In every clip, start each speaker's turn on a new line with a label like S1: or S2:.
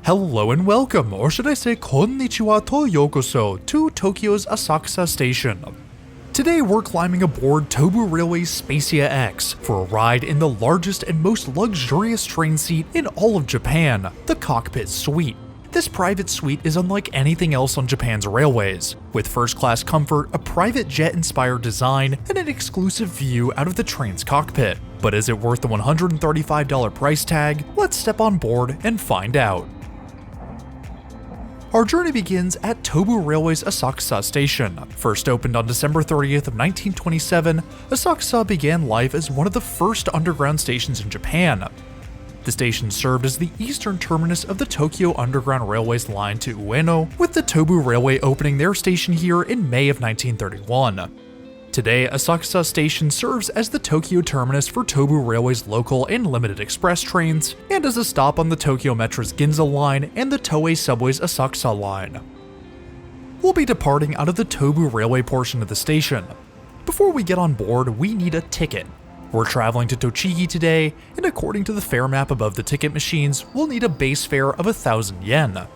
S1: Hello and welcome, or should I say konnichiwa to yokoso, to Tokyo's Asakusa station. Today we're climbing aboard Tobu Railway's Spacia X for a ride in the largest and most luxurious train seat in all of Japan, the Cockpit Suite. This private suite is unlike anything else on Japan's railways, with first-class comfort, a private jet-inspired design, and an exclusive view out of the train's cockpit. But is it worth the $135 price tag? Let's step on board and find out. Our journey begins at Tobu Railway's Asakusa station. First opened on December 30th of 1927, Asakusa began life as one of the first underground stations in Japan. The station served as the eastern terminus of the Tokyo Underground Railway's line to Ueno, with the Tobu Railway opening their station here in May of 1931. Today, Asakusa Station serves as the Tokyo terminus for Tobu Railway's local and limited express trains, and as a stop on the Tokyo Metro's Ginza line and the Toei Subway's Asakusa line. We'll be departing out of the Tobu Railway portion of the station. Before we get on board, we need a ticket. We're traveling to Tochigi today, and according to the fare map above the ticket machines, we'll need a base fare of 1,000 yen.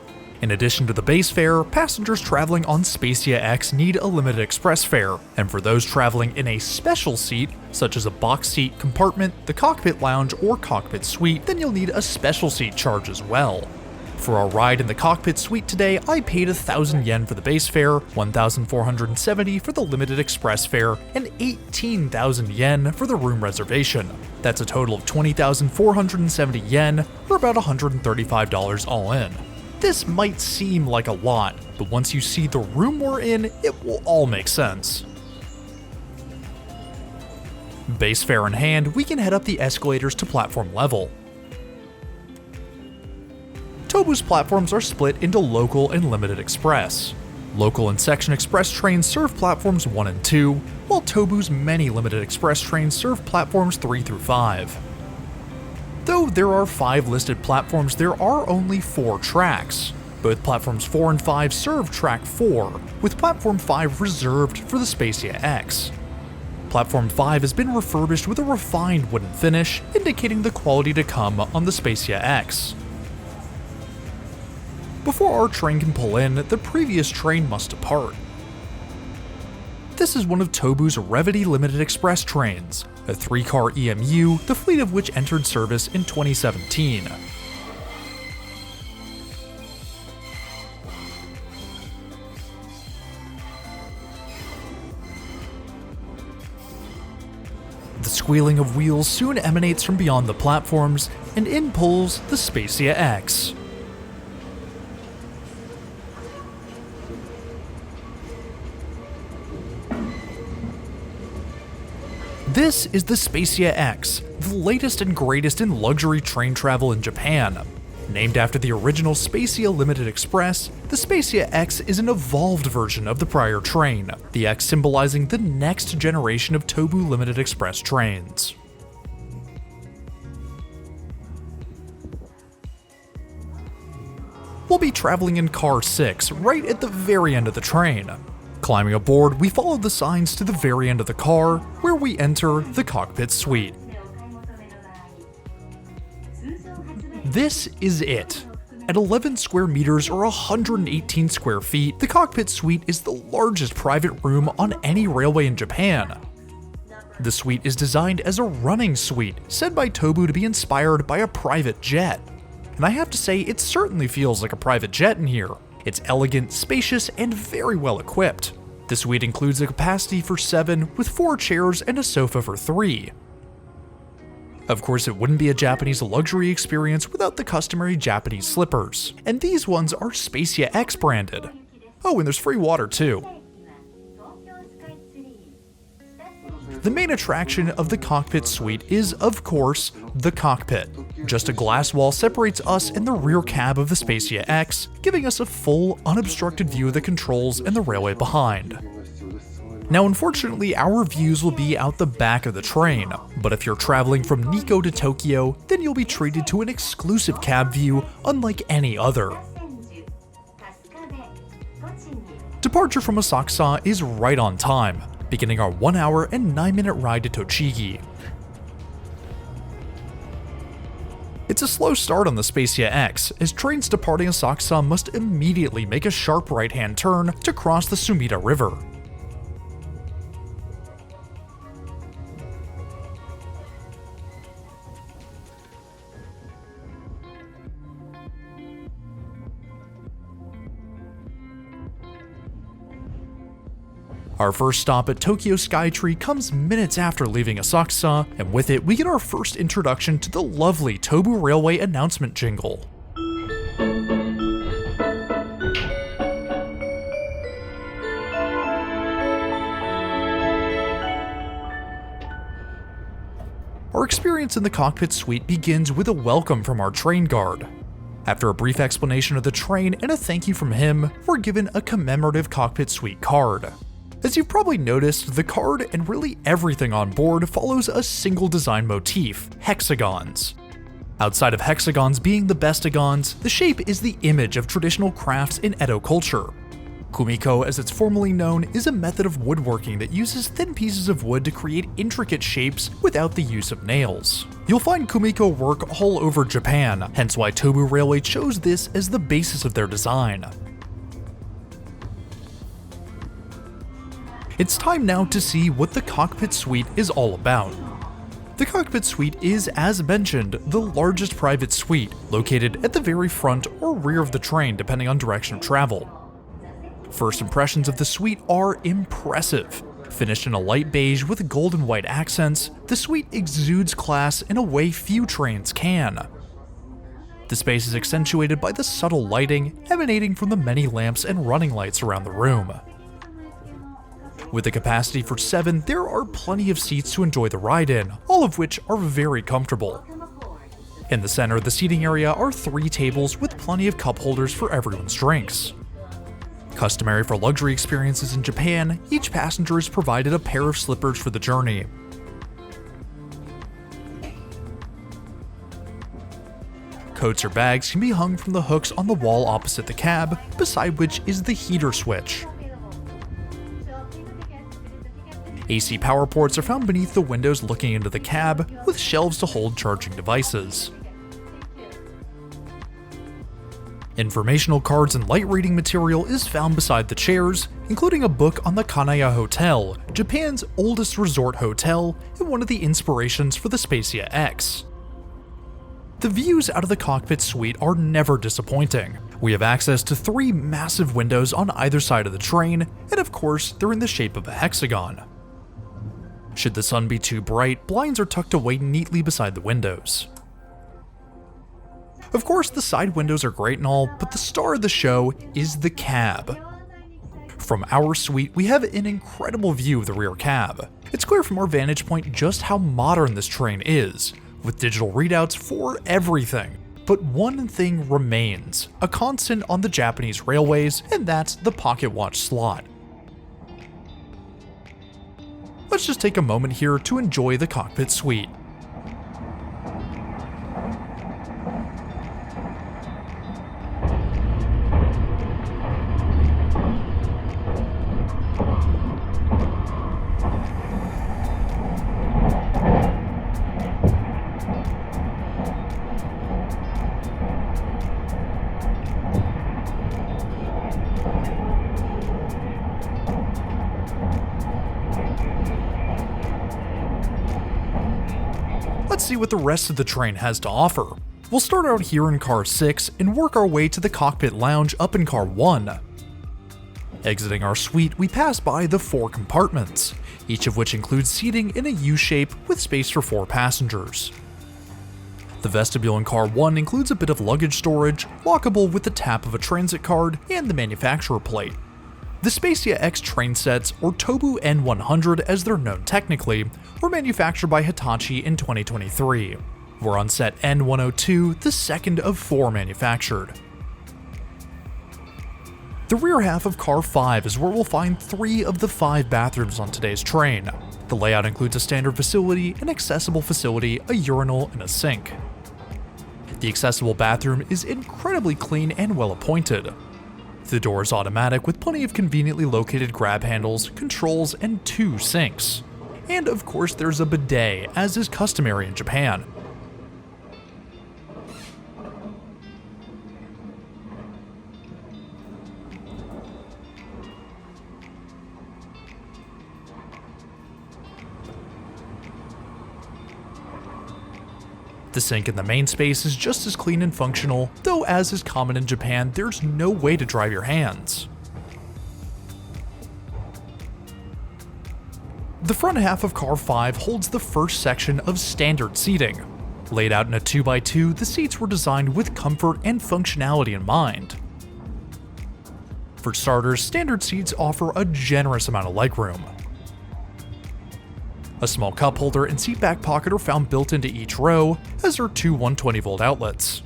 S1: In addition to the base fare, passengers traveling on Spacia X need a limited express fare, and for those traveling in a special seat, such as a box seat compartment, the cockpit lounge, or cockpit suite, then you'll need a special seat charge as well. For our ride in the cockpit suite today, I paid 1,000 yen for the base fare, 1,470 for the limited express fare, and 18,000 yen for the room reservation. That's a total of 20,470 yen, or about $135 all in. This might seem like a lot, but once you see the room we're in, it will all make sense. Base fare in hand, we can head up the escalators to platform level. Tobu's platforms are split into local and limited express. Local and section express trains serve platforms 1 and 2, while Tobu's many limited express trains serve platforms 3 through 5. Though there are 5 listed platforms, there are only 4 tracks. Both platforms 4 and 5 serve track 4, with platform 5 reserved for the Spacia X. Platform 5 has been refurbished with a refined wooden finish, indicating the quality to come on the Spacia X. Before our train can pull in, the previous train must depart. This is one of Tobu's Revity Limited Express trains, a 3-car EMU, the fleet of which entered service in 2017. The squealing of wheels soon emanates from beyond the platforms, and in pulls the Spacia X. This is the Spacia X, the latest and greatest in luxury train travel in Japan. Named after the original Spacia Limited Express, the Spacia X is an evolved version of the prior train, the X symbolizing the next generation of Tobu Limited Express trains. We'll be traveling in car 6, right at the very end of the train. Climbing aboard, we follow the signs to the very end of the car, where we enter the cockpit suite. This is it. At 11 square meters or 118 square feet, the cockpit suite is the largest private room on any railway in Japan. The suite is designed as a running suite, said by Tobu to be inspired by a private jet. And I have to say, it certainly feels like a private jet in here. It's elegant, spacious, and very well equipped. The suite includes a capacity for 7, with 4 chairs and a sofa for 3. Of course, it wouldn't be a Japanese luxury experience without the customary Japanese slippers, and these ones are Spacia X branded. Oh, and there's free water too. The main attraction of the cockpit suite is, of course, the cockpit. Just a glass wall separates us and the rear cab of the Spacia X, giving us a full, unobstructed view of the controls and the railway behind. Now unfortunately, our views will be out the back of the train, but if you're traveling from Nikko to Tokyo, then you'll be treated to an exclusive cab view unlike any other. Departure from Asakusa is right on time, beginning our 1 hour and 9 minute ride to Tochigi. It's a slow start on the Spacia X, as trains departing Asakusa must immediately make a sharp right-hand turn to cross the Sumida River. Our first stop at Tokyo Skytree comes minutes after leaving Asakusa, and with it we get our first introduction to the lovely Tobu Railway announcement jingle. Our experience in the cockpit suite begins with a welcome from our train guard. After a brief explanation of the train and a thank you from him, we're given a commemorative cockpit suite card. As you've probably noticed, the card and really everything on board follows a single design motif, hexagons. Outside of hexagons being the bestagons, the shape is the image of traditional crafts in Edo culture. Kumiko, as it's formally known, is a method of woodworking that uses thin pieces of wood to create intricate shapes without the use of nails. You'll find Kumiko work all over Japan, hence why Tobu Railway chose this as the basis of their design. It's time now to see what the cockpit suite is all about. The cockpit suite is, as mentioned, the largest private suite, located at the very front or rear of the train depending on direction of travel. First impressions of the suite are impressive. Finished in a light beige with gold and white accents, the suite exudes class in a way few trains can. The space is accentuated by the subtle lighting emanating from the many lamps and running lights around the room. With a capacity for 7, there are plenty of seats to enjoy the ride in, all of which are very comfortable. In the center of the seating area are 3 tables with plenty of cup holders for everyone's drinks. Customary for luxury experiences in Japan, each passenger is provided a pair of slippers for the journey. Coats or bags can be hung from the hooks on the wall opposite the cab, beside which is the heater switch. AC power ports are found beneath the windows looking into the cab, with shelves to hold charging devices. Informational cards and light reading material is found beside the chairs, including a book on the Kanaya Hotel, Japan's oldest resort hotel and one of the inspirations for the Spacia X. The views out of the cockpit suite are never disappointing. We have access to 3 massive windows on either side of the train, and of course, they're in the shape of a hexagon. Should the sun be too bright, blinds are tucked away neatly beside the windows. Of course, the side windows are great and all, but the star of the show is the cab. From our suite, we have an incredible view of the rear cab. It's clear from our vantage point just how modern this train is, with digital readouts for everything. But one thing remains, a constant on the Japanese railways, and that's the pocket watch slot. Let's just take a moment here to enjoy the cockpit suite. Let's see what the rest of the train has to offer. We'll start out here in car 6 and work our way to the cockpit lounge up in car 1. Exiting our suite, we pass by the 4 compartments, each of which includes seating in a U-shape with space for 4 passengers. The vestibule in car 1 includes a bit of luggage storage, lockable with the tap of a transit card and the manufacturer plate. The Spacia X train sets, or Tobu N100 as they're known technically, were manufactured by Hitachi in 2023. We're on set N102, the second of 4 manufactured. The rear half of car 5 is where we'll find 3 of the 5 bathrooms on today's train. The layout includes a standard facility, an accessible facility, a urinal, and a sink. The accessible bathroom is incredibly clean and well appointed. The door is automatic with plenty of conveniently located grab handles, controls, and 2 sinks. And of course there's a bidet, as is customary in Japan. The sink in the main space is just as clean and functional, though as is common in Japan, there's no way to dry your hands. The front half of car 5 holds the first section of standard seating. Laid out in a 2x2, the seats were designed with comfort and functionality in mind. For starters, standard seats offer a generous amount of legroom. A small cup holder and seat back pocket are found built into each row, as are two 120-volt outlets.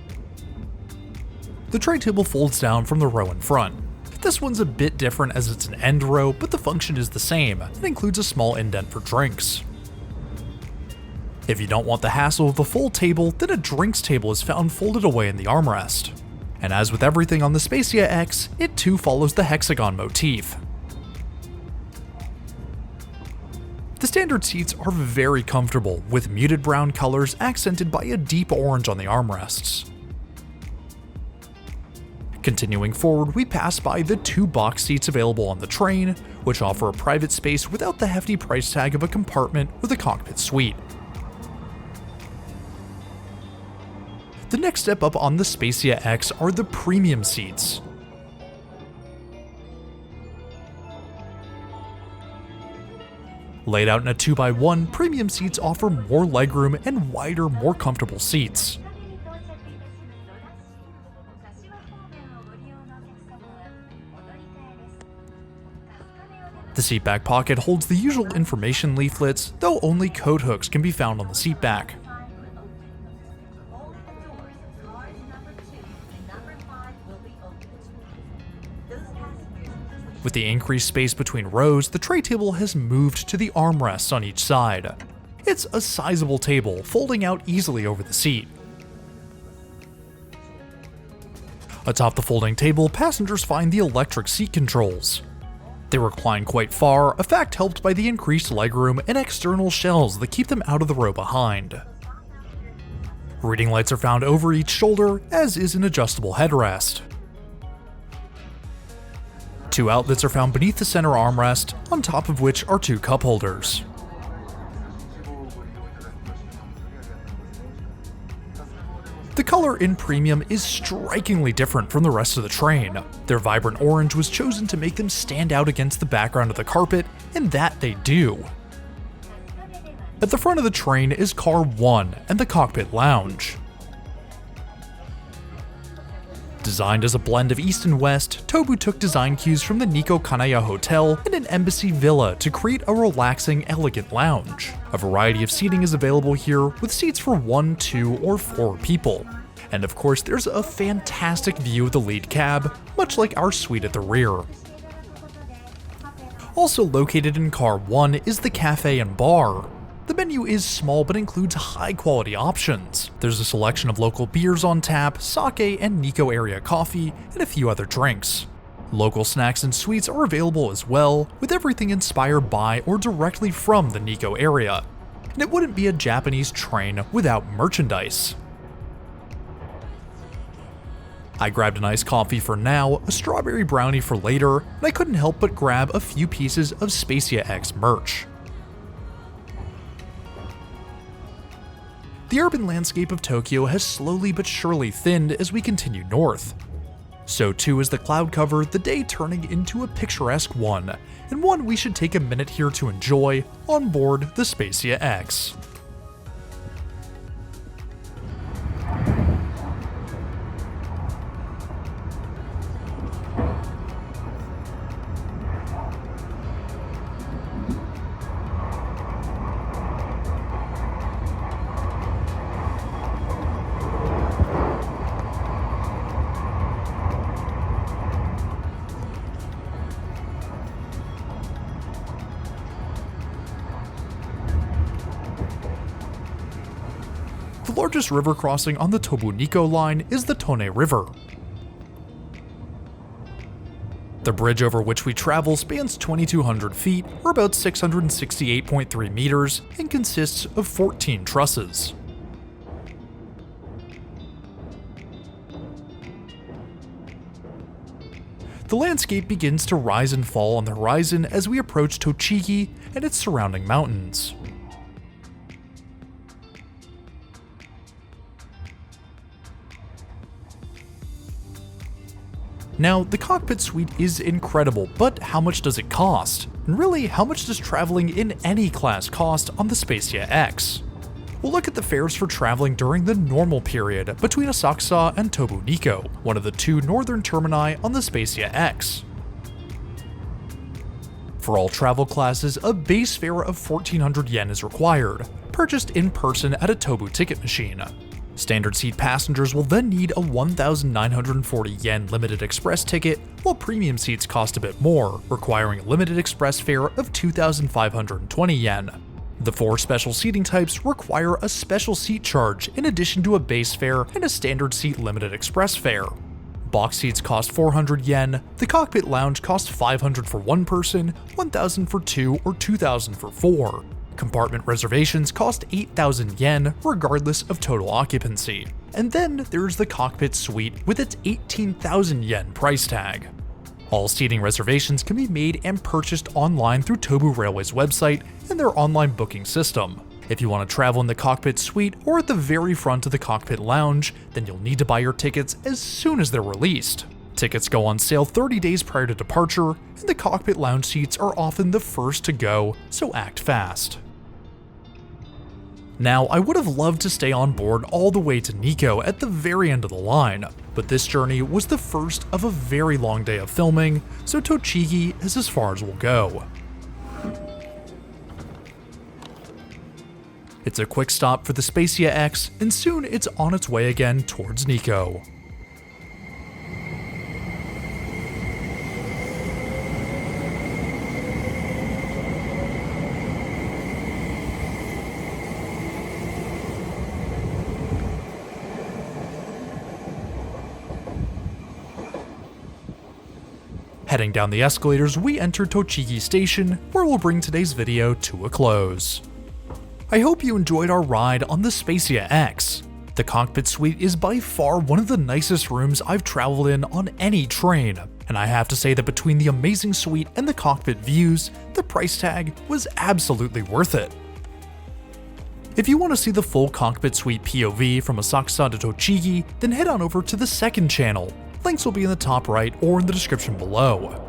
S1: The tray table folds down from the row in front. This one's a bit different as it's an end row, but the function is the same, and includes a small indent for drinks. If you don't want the hassle of a full table, then a drinks table is found folded away in the armrest. And as with everything on the Spacia X, it too follows the hexagon motif. The standard seats are very comfortable, with muted brown colors accented by a deep orange on the armrests. Continuing forward, we pass by the two box seats available on the train, which offer a private space without the hefty price tag of a compartment with a cockpit suite. The next step up on the Spacia X are the premium seats. Laid out in a 2x1, premium seats offer more legroom and wider, more comfortable seats. The seat back pocket holds the usual information leaflets, though only coat hooks can be found on the seat back. With the increased space between rows, the tray table has moved to the armrests on each side. It's a sizable table, folding out easily over the seat. Atop the folding table, passengers find the electric seat controls. They recline quite far, a fact helped by the increased legroom and external shelves that keep them out of the row behind. Reading lights are found over each shoulder, as is an adjustable headrest. Two outlets are found beneath the center armrest, on top of which are two cup holders. The color in premium is strikingly different from the rest of the train. Their vibrant orange was chosen to make them stand out against the background of the carpet, and that they do. At the front of the train is car 1 and the cockpit lounge. Designed as a blend of East and West, Tobu took design cues from the Nikko Kanaya Hotel and an embassy villa to create a relaxing, elegant lounge. A variety of seating is available here, with seats for 1, 2, or 4 people. And of course, there's a fantastic view of the lead cab, much like our suite at the rear. Also located in car 1 is the cafe and bar. The menu is small but includes high-quality options. There's a selection of local beers on tap, sake and Nikko area coffee, and a few other drinks. Local snacks and sweets are available as well, with everything inspired by or directly from the Nikko area. And it wouldn't be a Japanese train without merchandise. I grabbed an iced coffee for now, a strawberry brownie for later, and I couldn't help but grab a few pieces of SpaciaX merch. The urban landscape of Tokyo has slowly but surely thinned as we continue north. So too is the cloud cover, the day turning into a picturesque one, and one we should take a minute here to enjoy on board the Spacia X. The largest river crossing on the Tobu-Nikko line is the Tone River. The bridge over which we travel spans 2,200 feet, or about 668.3 meters, and consists of 14 trusses. The landscape begins to rise and fall on the horizon as we approach Tochigi and its surrounding mountains. Now, the cockpit suite is incredible, but how much does it cost? And really, how much does traveling in any class cost on the Spacia X? We'll look at the fares for traveling during the normal period between Asakusa and Tobu Nikko, one of the two northern termini on the Spacia X. For all travel classes, a base fare of 1400 yen is required, purchased in person at a Tobu ticket machine. Standard seat passengers will then need a 1,940 yen limited express ticket, while premium seats cost a bit more, requiring a limited express fare of 2,520 yen. The 4 special seating types require a special seat charge in addition to a base fare and a standard seat limited express fare. Box seats cost 400 yen, the cockpit lounge costs 500 for one person, 1,000 for two, or 2,000 for four. Compartment reservations cost 8,000 yen regardless of total occupancy. And then there's the cockpit suite with its 18,000 yen price tag. All seating reservations can be made and purchased online through Tobu Railway's website and their online booking system. If you want to travel in the cockpit suite or at the very front of the cockpit lounge, then you'll need to buy your tickets as soon as they're released. Tickets go on sale 30 days prior to departure, and the cockpit lounge seats are often the first to go, so act fast. Now, I would have loved to stay on board all the way to Nikko at the very end of the line, but this journey was the first of a very long day of filming, so Tochigi is as far as we'll go. It's a quick stop for the Spacia X, and soon it's on its way again towards Nikko. Heading down the escalators, we enter Tochigi Station, where we'll bring today's video to a close. I hope you enjoyed our ride on the Spacia X. The cockpit suite is by far one of the nicest rooms I've traveled in on any train, and I have to say that between the amazing suite and the cockpit views, the price tag was absolutely worth it. If you want to see the full cockpit suite POV from Asakusa to Tochigi, then head on over to the second channel. Links will be in the top right or in the description below.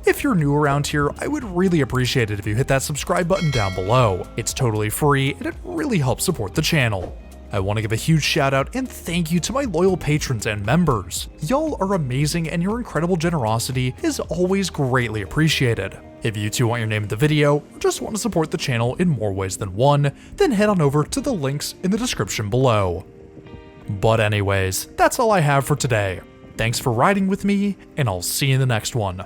S1: If you're new around here, I would really appreciate it if you hit that subscribe button down below. It's totally free and it really helps support the channel. I want to give a huge shout out and thank you to my loyal patrons and members. Y'all are amazing and your incredible generosity is always greatly appreciated. If you too want your name in the video, or just want to support the channel in more ways than one, then head on over to the links in the description below. But anyways, that's all I have for today. Thanks for riding with me, and I'll see you in the next one.